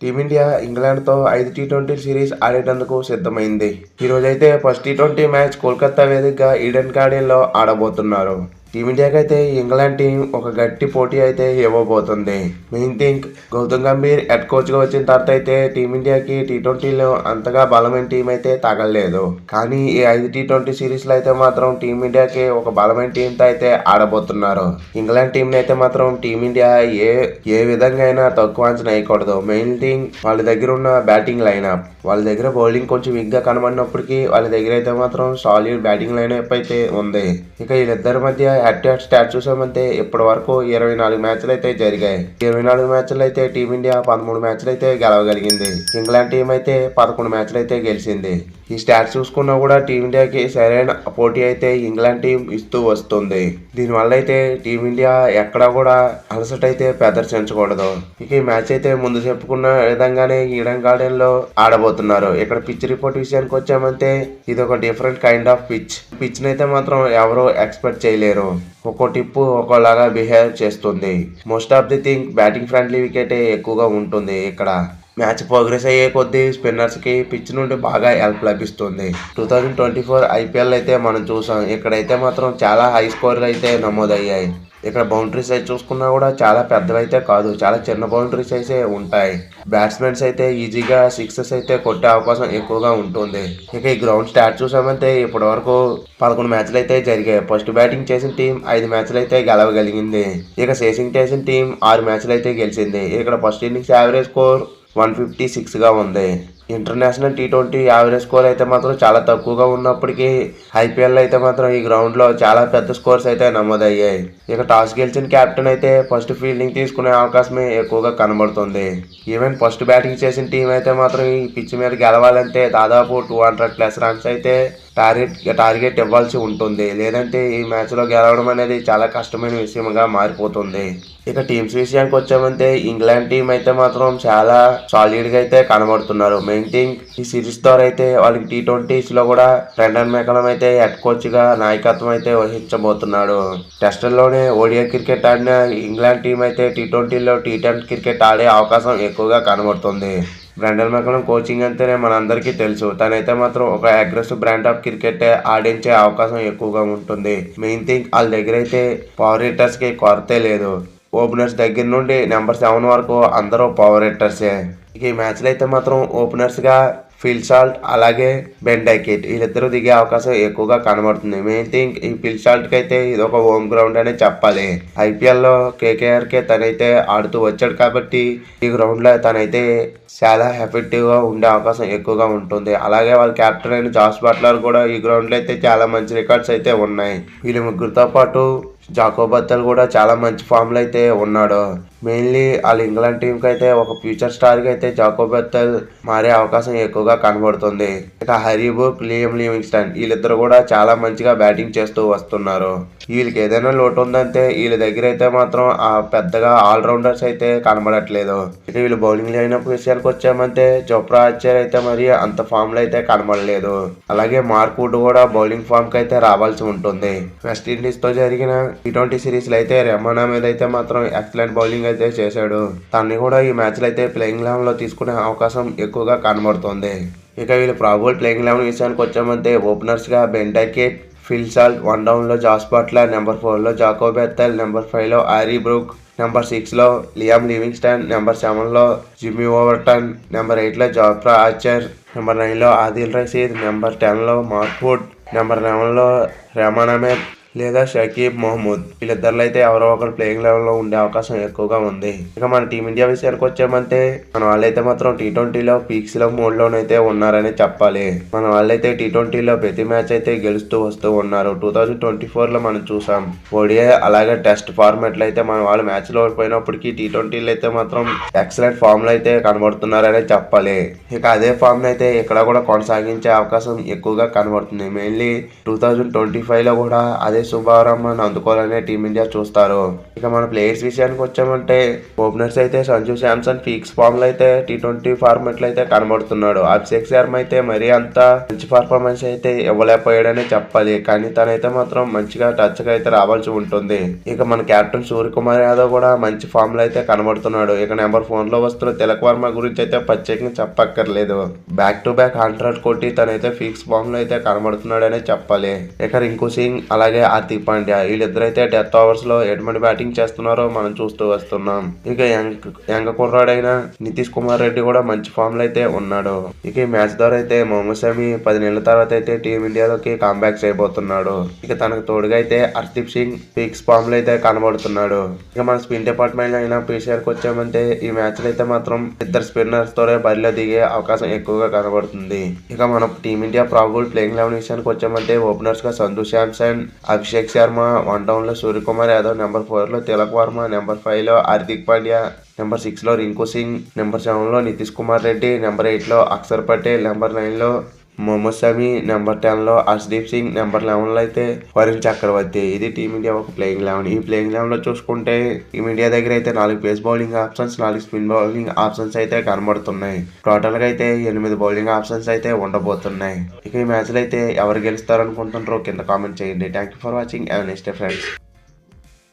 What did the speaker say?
Team India ఇంగ్లాండ్తో 5 T20 series ఆడేటందుకు సిద్ధమైంది. ఈరోజైతే first T20 match Kolkata వేదికగా ఈడెన్ గార్డెన్లో ఆడబోతున్నారు. టీమిండియాకి అయితే ఇంగ్లాండ్ టీం ఒక గట్టి పోటీ అయితే ఇవ్వబోతుంది. Main thing Gautam Gambhir head కోచ్గా వచ్చిన తర్వాత అయితే టీమిండియాకి టీ20లో అంతగా బలమైన టీం అయితే తగలలేదు. కానీ ఈ 5 టీ20 సిరీస్లో అయితే మాత్రం టీమిండియాకి ఒక బలమైన టీంతో అయితే ఆడబోతున్నారు. ఇంగ్లాండ్ టీంని అయితే మాత్రం టీమిండియా ఏ విధంగా అయినా తక్కువ అంచనా వేయకూడదు. మెయిన్ థింగ్ వాళ్ళ దగ్గర ఉన్న బ్యాటింగ్ లైనప్, వాళ్ళ దగ్గర బౌలింగ్ కొంచెం వీక్గా కనబడినప్పటికీ వాళ్ళ దగ్గర అయితే మాత్రం సాలిడ్ బ్యాటింగ్ లైనప్ అయితే ఉంది. ఇక వీళ్ళిద్దరి మధ్య హెడ్ టు హెడ్ స్టాట్ చూసామంటే ఇప్పటి వరకు 24 మ్యాచ్లు అయితే జరిగాయి. 24 మ్యాచ్లు అయితే టీమిండియా 13 మ్యాచ్లు అయితే గెలవగలిగింది. ఇంగ్లాండ్ టీం అయితే 11 మ్యాచ్లు అయితే గెలిచింది. ఈ స్టాట్స్ చూసుకున్నా కూడా టీమిండియాకి సరైన పోటీ అయితే ఇంగ్లాండ్ టీం ఇస్తూ వస్తుంది. దీనివల్ల అయితే టీమిండియా ఎక్కడా కూడా అలసట అయితే ప్రదర్శించకూడదు. ఇక ఈ మ్యాచ్ అయితే ముందు చెప్పుకున్న విధంగానే ఈడెన్ గార్డెన్ లో ఆడబోతున్నారు. ఇక్కడ పిచ్ రిపోర్ట్ విషయానికి వచ్చామంటే ఇది ఒక డిఫరెంట్ కైండ్ ఆఫ్ పిచ్ నైతే మాత్రం ఎవరు ఎక్స్పెక్ట్ చేయలేరు. ఒక్కో టిప్పు ఒక్కోలాగా బిహేవ్ చేస్తుంది. Most of the thing batting friendly వికెటే ఎక్కువగా ఉంటుంది. ఇక్కడ మ్యాచ్ ప్రోగ్రెస్ అయ్యే కొద్దీ స్పిన్నర్స్కి పిచ్ నుండి బాగా హెల్ప్ లభిస్తుంది. 2024 ఐపీఎల్ అయితే మనం చూసాం. ఇక్కడైతే మాత్రం చాలా హై స్కోర్లు అయితే నమోదయ్యాయి. ఇక్కడ బౌండరీస్ అయితే చూసుకున్నా కూడా చాలా పెద్దవైతే కాదు, చాలా చిన్న బౌండరీస్ అయితే ఉంటాయి. బ్యాట్స్మెన్స్ అయితే ఈజీగా సిక్సెస్ అయితే కొట్టే అవకాశం ఎక్కువగా ఉంటుంది. ఇక ఈ గ్రౌండ్ స్టాట్ చూసామంటే ఇప్పటి వరకు 11 మ్యాచ్లు అయితే జరిగాయి. ఫస్ట్ బ్యాటింగ్ చేసిన టీం 5 మ్యాచ్లు అయితే గెలవగలిగింది. ఇక చేసింగ్ చేసిన టీం 6 మ్యాచ్లు అయితే గెలిచింది. ఇక్కడ ఫస్ట్ ఇన్నింగ్స్ యావరేజ్ స్కోర్ 156గా ఉంది. ఇంటర్నేషనల్ టీ20 యావరేజ్ స్కోర్ అయితే మాత్రం చాలా తక్కువగా ఉన్నప్పటికీ ఐపీఎల్ అయితే మాత్రం ఈ గ్రౌండ్లో చాలా పెద్ద స్కోర్స్ అయితే నమోదయ్యాయి. ఇక టాస్ గెలిచిన కెప్టెన్ అయితే ఫస్ట్ ఫీల్డింగ్ తీసుకునే అవకాశమే ఎక్కువగా కనబడుతుంది. ఈవెన్ ఫస్ట్ బ్యాటింగ్ చేసిన టీం అయితే మాత్రం ఈ పిచ్ మీద గెలవాలంటే దాదాపు 200+ రన్స్ అయితే టార్గెట్ ఇవ్వాల్సి ఉంటుంది. లేదంటే ఈ మ్యాచ్లో గెలవడం అనేది చాలా కష్టమైన విషయంగా మారిపోతుంది. ఇక టీమ్స్ విషయానికి వచ్చామంటే ఇంగ్లాండ్ టీం అయితే మాత్రం చాలా సాలిడ్గా అయితే కనబడుతున్నారు. మెయిన్ థింగ్ ఈ సిరీస్ ద్వారా అయితే వాళ్ళకి టీ20లో కూడా బ్రెండన్ మెకలమ్ అయితే హెడ్ కోచ్గా నాయకత్వం అయితే వహించబోతున్నాడు. టెస్టుల్లోనే ఓడిఐ క్రికెట్ ఆడిన ఇంగ్లాండ్ టీం అయితే టీ20లో టీ10 క్రికెట్ ఆడే అవకాశం ఎక్కువగా కనబడుతుంది. బ్రెండన్ మెకలమ్ కోచింగ్ అంటేనే మనందరికీ తెలుసు. తనైతే మాత్రం ఒక అగ్రెసివ్ బ్రాండ్ ఆఫ్ క్రికెట్ ఆడించే అవకాశం ఎక్కువగా ఉంటుంది. మెయిన్ థింగ్ వాళ్ళ దగ్గర అయితే పవర్ హిట్టర్స్కి కొరతే లేదు. ఓపెనర్స్ దగ్గర నుండి నెంబర్ 7 వరకు అందరూ పవర్ హిట్టర్సే. ఇక ఈ మ్యాచ్లో అయితే మాత్రం ఓపెనర్స్గా ఫిల్ సాల్ట్ అలాగే బెన్ డకెట్ వీళ్ళిద్దరూ దిగే అవకాశం ఎక్కువగా కనబడుతుంది. మెయిన్ థింగ్ ఈ ఫిల్ సాల్ట్కి అయితే ఇది ఒక హోమ్ గ్రౌండ్ అనే చెప్పాలి. ఐపీఎల్లో కేకేఆర్కే తనైతే ఆడుతూ వచ్చాడు కాబట్టి ఈ గ్రౌండ్లో తనైతే చాలా ఎఫెక్టివ్గా ఉండే అవకాశం ఎక్కువగా ఉంటుంది. అలాగే వాళ్ళ కెప్టెన్ అయిన జాస్ బట్లర్ కూడా ఈ గ్రౌండ్లో అయితే చాలా మంచి రికార్డ్స్ అయితే ఉన్నాయి. వీళ్ళ ముగ్గురితో పాటు జాకో బత్తల్ కూడా చాలా మంచి ఫామ్లో అయితే ఉన్నాడు. మెయిన్లీ వాళ్ళ ఇంగ్లాండ్ టీంకి అయితే ఒక ఫ్యూచర్ స్టార్కి అయితే జాకో బత్తల్ మారే అవకాశం ఎక్కువగా కనబడుతుంది. ఇక హ్యారీ బ్రూక్, లియామ్ లివింగ్స్టన్ వీళ్ళిద్దరు కూడా చాలా మంచిగా బ్యాటింగ్ చేస్తూ వస్తున్నారు. వీళ్ళకి ఏదైనా లోటు ఉందంటే వీళ్ళ దగ్గర అయితే మాత్రం ఆ పెద్దగా ఆల్రౌండర్స్ అయితే కనబడట్లేదు. ఇక వీళ్ళు బౌలింగ్ లైనప్ విషయానికి వచ్చామంటే జోఫ్రా ఆర్చర్ అయితే మరి అంత ఫామ్లో అయితే కనబడలేదు. అలాగే మార్క్ వుడ్ కూడా బౌలింగ్ ఫామ్కి అయితే రావాల్సి ఉంటుంది. వెస్టిండీస్తో జరిగిన టీ20 సిరీస్లో అయితే రెహమాన్ మీద అయితే మాత్రం ఎక్సలెంట్ బౌలింగ్ అయితే చేశాడు. తన్ని కూడా ఈ మ్యాచ్లో అయితే ప్లేయింగ్ 11లో తీసుకునే అవకాశం ఎక్కువగా కనబడుతుంది. ఇక వీళ్ళు ప్రాబబుల్ ప్లేయింగ్ 11 విషయానికి వచ్చామంటే ఓపెనర్స్గా బెన్ డకెట్, ఫిల్ సాల్ట్, 1 డౌన్లో జాస్ బట్లర్, నెంబర్ 4లో జాకో బెత్తల్, నెంబర్ 5లో హ్యారీ బ్రూక్, నెంబర్ 6లో లియామ్ లివింగ్స్టన్, నెంబర్ 7లో జిమ్మీ ఓవర్టన్, నెంబర్ 8లో జోఫ్రా ఆర్చర్, నెంబర్ 9లో ఆదిల్ రషీద్, నెంబర్ 10లో మార్క్ వుడ్, నెంబర్ 11లో రెహమాన్ అహ్మద్ లేదా షకీబ్ మహమూద్. వీళ్ళిద్దరిలో అయితే ఎవరో ఒకరు ప్లేయింగ్ లెవెల్లో ఉండే అవకాశం ఎక్కువగా ఉంది. ఇక మన టీమిండియా విషయానికి వచ్చామంటే మన వాళ్ళైతే మాత్రం టీ20లో పీక్స్లో మోడ్లోనైతే ఉన్నారని చెప్పాలి. మన వాళ్ళైతే టీ20లో ప్రతి మ్యాచ్ అయితే గెలుస్తూ వస్తూ ఉన్నారు. 2024లో మనం చూసాం. ఓడిఐ అలాగే టెస్ట్ ఫార్మాట్లో అయితే మన వాళ్ళు మ్యాచ్లో ఓడిపోయినప్పటికీ టీ20లో అయితే మాత్రం ఎక్సలెంట్ ఫామ్లో అయితే కనబడుతున్నారనే చెప్పాలి. ఇక అదే ఫామ్ని అయితే ఇక్కడ కూడా కొనసాగించే అవకాశం ఎక్కువగా కనబడుతుంది. మెయిన్లీ 2025లో కూడా అదే శుభారంభాన్ని అందుకోవాలని టీమిండియా చూస్తారు. ఇక మన ప్లేయర్స్ విషయానికి వచ్చామంటే ఓపెనర్స్ అయితే సంజు శాంసన్ ఫిక్స్ ఫామ్ లో అయితే T20 ఫార్మాట్ లో అయితే కనబడుతున్నాడు. అభిషేక్ శర్మ అయితే మరీ అంత మంచి పర్ఫార్మెన్స్ అయితే ఇవ్వలేకపోయాడనే చెప్పాలి. కానీ తనైతే మాత్రం మంచిగా టచ్ గా అయితే రావాల్సి ఉంటుంది. ఇక మన కెప్టెన్ సూర్యకుమార్ యాదవ్ కూడా మంచి ఫామ్ లో అయితే కనబడుతున్నాడు. ఇక నెంబర్ 4 లో వస్తున్న తిలక్ వర్మ గురించి అయితే ప్రత్యేకంగా చెప్పక్కర్లేదు. బ్యాక్ టు బ్యాక్ 100 కొట్టి తనైతే ఫిక్స్ ఫామ్ లో అయితే కనబడుతున్నాడనే చెప్పాలి. ఇక రింకు సింగ్ అలాగే హార్దిక్ పాండ్యా వీళ్ళిద్దరైతే డెత్ ఓవర్స్ లో ఎటువంటి బ్యాటింగ్ చేస్తున్నారో మనం చూస్తూ వస్తున్నాం. ఇక యంగ్ కుర్రాడైన నితీష్ కుమార్ రెడ్డి కూడా మంచి ఫామ్ లో అయితే ఉన్నాడు. ఇక ఈ మ్యాచ్ ద్వారా అయితే మొహమ్మద్ షమి 10 నెలల తర్వాత అయితే టీమిండియాలోకి కాంబ్యాక్ చేయబోతున్నాడు. ఇక తనకు తోడుగా అయితే హర్దీప్ సింగ్ ఫిక్స్ ఫామ్ లో అయితే కనబడుతున్నాడు. ఇక మన స్పిన్ డిపార్ట్మెంట్ అయిన పేసర్కి వచ్చామంటే ఈ మ్యాచ్ లో అయితే మాత్రం ఇద్దరు స్పిన్నర్స్ తోనే బరిలో దిగే అవకాశం ఎక్కువగా కనబడుతుంది. ఇక మన టీమిండియా ప్రాబబుల్ ప్లేయింగ్ 11 విషయానికి వచ్చామంటే ఓపెనర్స్ గా సంజు శాంసన్, అభిషేక్ శర్మ, 1 డౌన్ లో సూర్యకుమార్ యాదవ్, నెంబర్ 4 లో తిలక్ వర్మ, నెంబర్ 5 లో హార్దిక్ పాండ్యా, నెంబర్ 6 లో రింకు సింగ్, నెంబర్ 7 లో నితీష్ కుమార్ రెడ్డి, నెంబర్ 8 లో అక్షర్ పటేల్, నెంబర్ 9 లో మొహమ్మద్ షమి, నెంబర్ 10 లో హర్షదీప్ సింగ్, నెంబర్ 11 లో అయితే వరుణ్ చక్రవర్తి. ఇది టీమిండియా ఒక ప్లేయింగ్ 11. ఈ ప్లేయింగ్ 11 లో చూసుకుంటే టీమిండియా దగ్గర అయితే 4 pace bowling options, 4 spin bowling options అయితే కనబడుతున్నాయి. టోటల్ గా అయితే 8 బౌలింగ్ ఆప్షన్స్ అయితే ఉండబోతున్నాయి. ఇక ఈ మ్యాచ్ లో అయితే ఎవరు గెలుస్తారు అనుకుంటున్నారో కింద కామెంట్ చేయండి. Thank you for watching. Have a nice day friends.